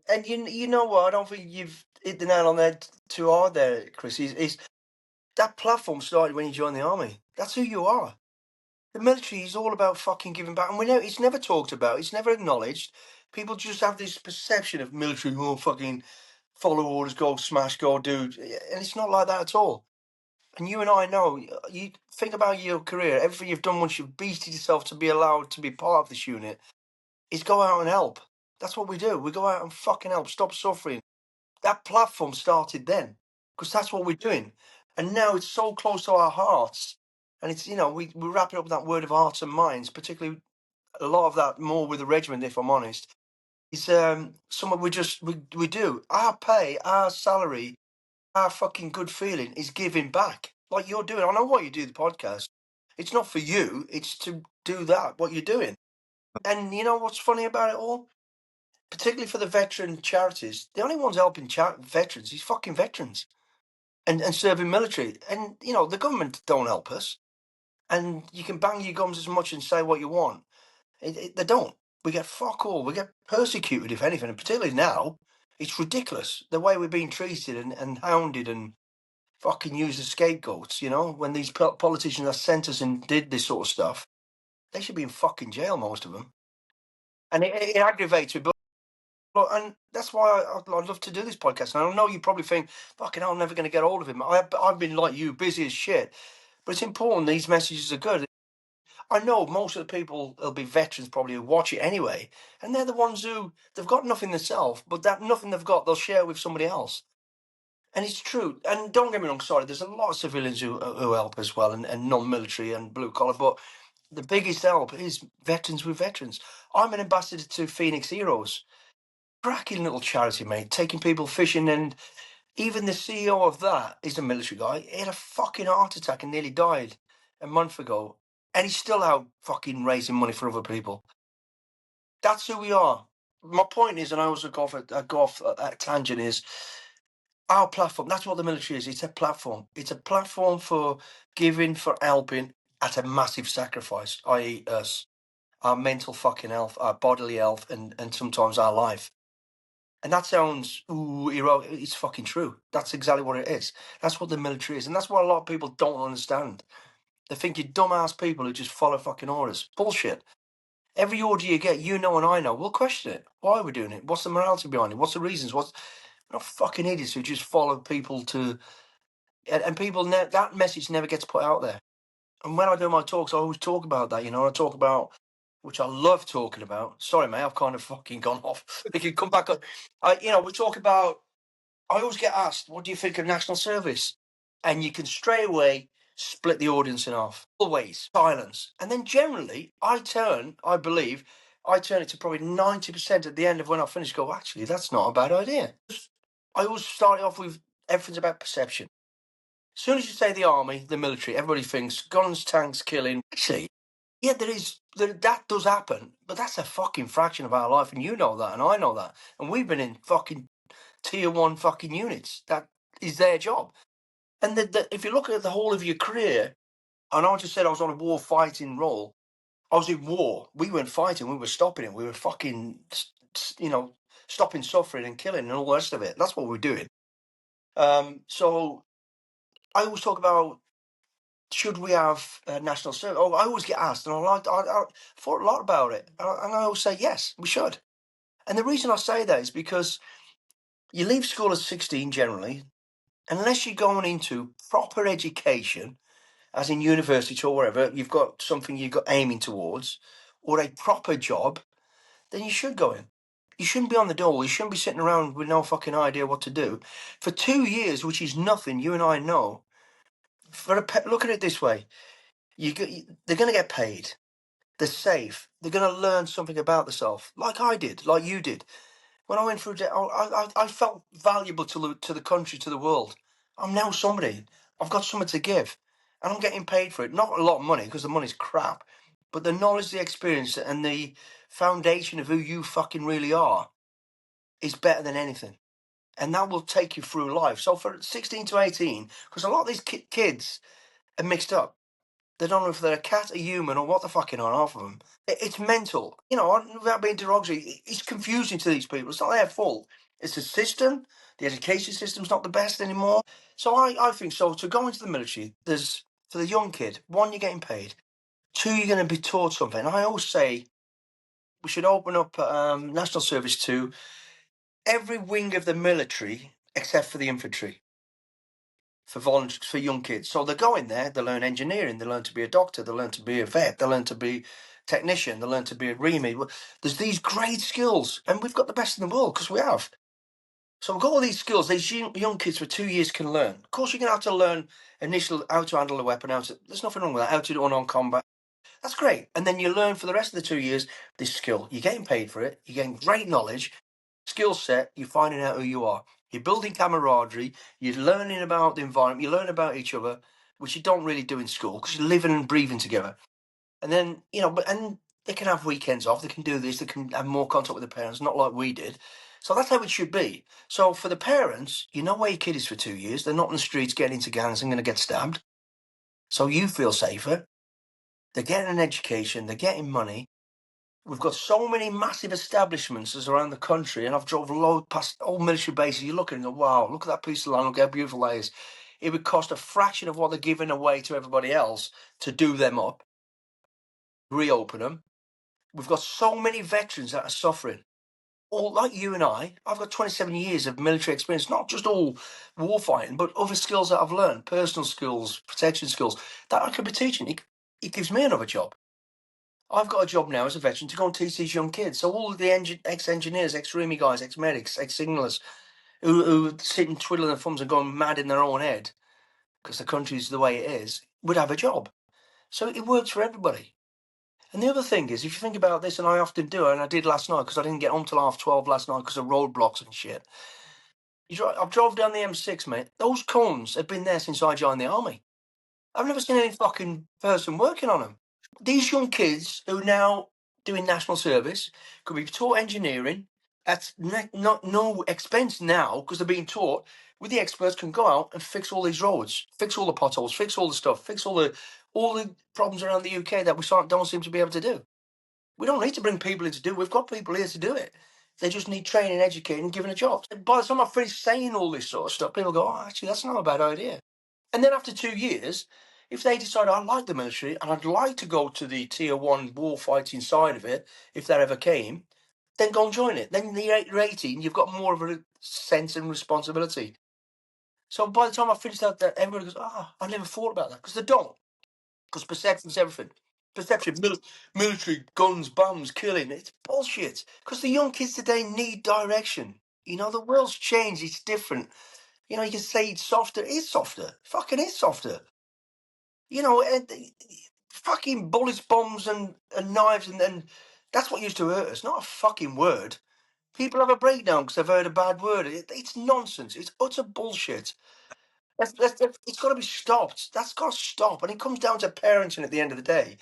And you know what? I don't think you've hit the nail on the head too hard there, Chris. Is that platform started when you joined the army? That's who you are. The military is all about fucking giving back, and we know it's never talked about. It's never acknowledged. People just have this perception of military, oh, fucking follow orders, go smash, go do, and it's not like that at all. And you and I know. You think about your career, everything you've done once you've beasted yourself to be allowed to be part of this unit, is go out and help. That's what we do. We go out and fucking help. Stop suffering. That platform started then, because that's what we're doing. And now it's so close to our hearts. And it's, we wrap it up with that word of hearts and minds, particularly a lot of that more with the regiment, if I'm honest. It's something we do. Our pay, our salary, our fucking good feeling is giving back. Like you're doing. I know what you do, the podcast. It's not for you, it's to do that, what you're doing. And you know what's funny about it all? Particularly for the veteran charities, the only ones helping veterans is fucking veterans and serving military. And, the government don't help us. And you can bang your gums as much and say what you want. They don't. We get fuck all. We get persecuted, if anything. And particularly now, it's ridiculous the way we're being treated and hounded and fucking used as scapegoats, when these politicians that sent us and did this sort of stuff, they should be in fucking jail, most of them. And it aggravates me. And that's why I'd love to do this podcast. And I know you probably think, fucking hell, I'm never going to get hold of him. I've been like you, busy as shit. But it's important these messages are good. I know most of the people, there'll be veterans probably who watch it anyway. And they're the ones who, they've got nothing themselves, but that nothing they've got, they'll share with somebody else. And it's true. And don't get me wrong, sorry, there's a lot of civilians who help as well, and non-military and blue collar. But the biggest help is veterans with veterans. I'm an ambassador to Phoenix Heroes. Cracking little charity, mate, taking people fishing, and even the CEO of that is a military guy. He had a fucking heart attack and nearly died a month ago, and he's still out fucking raising money for other people. That's who we are. My point is, and I also go off a tangent, is our platform. That's what the military is. It's a platform. It's a platform for giving, for helping at a massive sacrifice, i.e. us, our mental fucking health, our bodily health, and sometimes our life. And that sounds heroic. It's fucking true. That's exactly what it is. That's what the military is. And that's what a lot of people don't understand. They think you're dumbass people who just follow fucking orders. Bullshit. Every order you get, you know and I know, we'll question it. Why are we doing it? What's the morality behind it? What's the reasons? We're not fucking idiots who just follow people to... And people, that message never gets put out there. And when I do my talks, I always talk about that, I talk about... which I love talking about. Sorry, mate, I've kind of fucking gone off. We can come back on. We talk about... I always get asked, what do you think of national service? And you can straight away split the audience in half. Always silence. And then generally, I turn it to probably 90% at the end of when I finish, go, actually, that's not a bad idea. I always start it off with everything's about perception. As soon as you say the army, the military, everybody thinks guns, tanks, killing. Actually, yeah, that does happen, but that's a fucking fraction of our life, and you know that, and I know that. And we've been in fucking tier 1 fucking units. That is their job. And if you look at the whole of your career, and I just said I was on a war fighting role, I was in war. We weren't fighting, we were stopping it. We were fucking, stopping suffering and killing and all the rest of it. That's what we're doing. So I always talk about, should we have national service? Oh, I always get asked, and I thought a lot about it. And I always say, yes, we should. And the reason I say that is because you leave school at 16 generally, unless you're going into proper education, as in university or wherever, you've got something you've got aiming towards, or a proper job, then you should go in. You shouldn't be on the dole. You shouldn't be sitting around with no fucking idea what to do. For 2 years, which is nothing, you and I know, look at it this way. They're going to get paid. They're safe. They're going to learn something about themselves, like I did, like you did. When I went through, I felt valuable to the country, to the world. I'm now somebody. I've got something to give, and I'm getting paid for it. Not a lot of money, because the money's crap, but the knowledge, the experience, and the foundation of who you fucking really are is better than anything, and that will take you through life. So for 16 to 18, because a lot of these kids are mixed up. They don't know if they're a cat, a human, or what the fucking are, half of them. It's mental. You know, without being derogatory, it's confusing to these people. It's not their fault. It's the system. The education system's not the best anymore. So I think so. To go into the military, there's, for the young kid, one, you're getting paid. Two, you're going to be taught something. I always say we should open up national service to every wing of the military except for the infantry. For young kids. So they go in there, they learn engineering, they learn to be a doctor, they learn to be a vet, they learn to be technician, they learn to be a REME. There's these great skills, and we've got the best in the world because we have. So we've got all these skills these young kids for 2 years can learn. Of course, you're going to have to learn initial how to handle a weapon, there's nothing wrong with that, how to do unarmed combat. That's great. And then you learn for the rest of the 2 years this skill. You're getting paid for it, you're getting great knowledge, skill set, you're finding out who you are. You're building camaraderie, you're learning about the environment, you learn about each other, which you don't really do in school because you're living and breathing together. And then, and they can have weekends off, they can do this, they can have more contact with the parents, not like we did. So that's how it should be. So for the parents, you know where your kid is for 2 years, they're not in the streets getting into gangs and going to get stabbed. So you feel safer. They're getting an education, they're getting money. We've got so many massive establishments around the country, and I've drove a load past old military bases. You look and go, wow, look at that piece of land, look how beautiful that is. It would cost a fraction of what they're giving away to everybody else to do them up, reopen them. We've got so many veterans that are suffering. All like you and I've got 27 years of military experience, not just all warfighting, but other skills that I've learned, personal skills, protection skills, that I could be teaching. It gives me another job. I've got a job now as a veteran to go and teach these young kids. So all of the ex-engineers, ex-REME guys, ex-medics, ex-signalers who sit and twiddling their thumbs and going mad in their own head because the country's the way it is, would have a job. So it works for everybody. And the other thing is, if you think about this, and I often do, and I did last night because I didn't get home till 12:30 last night because of roadblocks and shit. I've drove down the M6, mate. Those cones have been there since I joined the army. I've never seen any fucking person working on them. These young kids who are now doing national service could be taught engineering at not no expense now because they're being taught with the experts can go out and fix all these roads, fix all the potholes, fix all the stuff, fix all the problems around the UK that we don't seem to be able to do. We don't need to bring people in to do it. We've got people here to do it. They just need training, educating, and given a job. By the time I finish saying all this sort of stuff, people go, oh, actually, that's not a bad idea. And then after 2 years, if they decide I like the military and I'd like to go to the tier 1 war fighting side of it, if that ever came, then go and join it. Then you're 18, you've got more of a sense and responsibility. So by the time I finished out that, everybody goes, I never thought about that. Because they don't. Because perception's everything. Perception, military, guns, bombs, killing, it's bullshit. Because the young kids today need direction. The world's changed, it's different. You can say it's softer. It's softer. Fucking is softer. Fucking bullets, bombs, and knives, and that's what used to hurt us. Not a fucking word. People have a breakdown because they've heard a bad word. It's nonsense. It's utter bullshit. It's got to be stopped. That's got to stop. And it comes down to parenting at the end of the day.